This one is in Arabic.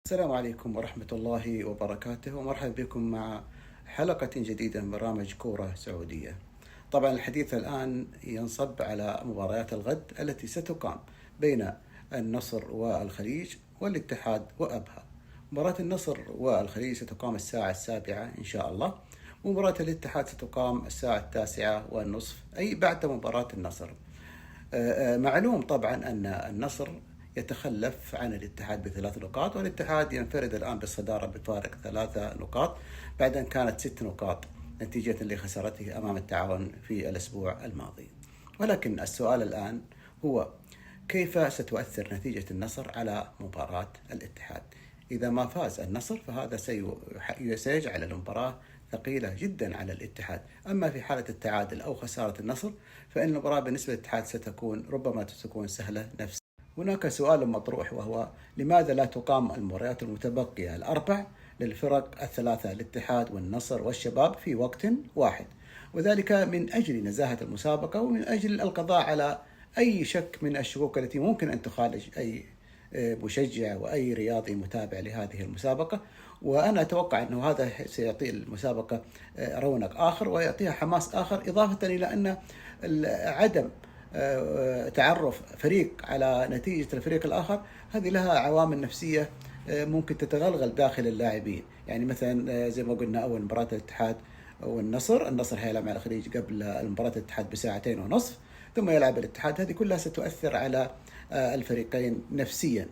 السلام عليكم ورحمة الله وبركاته، ومرحبا بكم مع حلقة جديدة من برنامج كورة سعودية. طبعا الحديث الآن ينصب على مباريات الغد التي ستقام بين النصر والخليج والاتحاد وأبها. مباراة النصر والخليج ستقام الساعة 7 إن شاء الله، ومباراة الاتحاد ستقام الساعة 9:30، أي بعد مباراة النصر. معلوم طبعا أن النصر يتخلف عن الاتحاد ب3 نقاط، والاتحاد ينفرد الآن بالصدارة بفارق 3 نقاط بعد أن كانت 6 نقاط نتيجة لخسارته أمام التعاون في الأسبوع الماضي. ولكن السؤال الآن هو كيف ستؤثر نتيجة النصر على مباراة الاتحاد؟ إذا ما فاز النصر فهذا سيجعل المباراة ثقيلة جدا على الاتحاد. أما في حالة التعادل أو خسارة النصر فإن المباراة بالنسبة للاتحاد ربما تكون سهلة نفسيا. هناك سؤال مطروح، وهو لماذا لا تقام المباريات المتبقية الأربع للفرق الثلاثة الاتحاد والنصر والشباب في وقت واحد؟ وذلك من أجل نزاهة المسابقة ومن أجل القضاء على أي شك من الشكوك التي ممكن أن تخالج أي مشجع وأي رياضي متابع لهذه المسابقة. وأنا أتوقع أنه هذا سيعطي المسابقة رونق آخر ويعطيها حماس آخر، إضافة إلى أن عدم تعرف فريق على نتيجة الفريق الآخر هذه لها عوامل نفسية ممكن تتغلغل داخل اللاعبين. يعني مثلا زي ما قلنا أول مباراة الاتحاد النصر هيلعب مع الخليج قبل مباراة الاتحاد ب2.5 ساعات، ثم يلعب الاتحاد. هذه كلها ستؤثر على الفريقين نفسيا.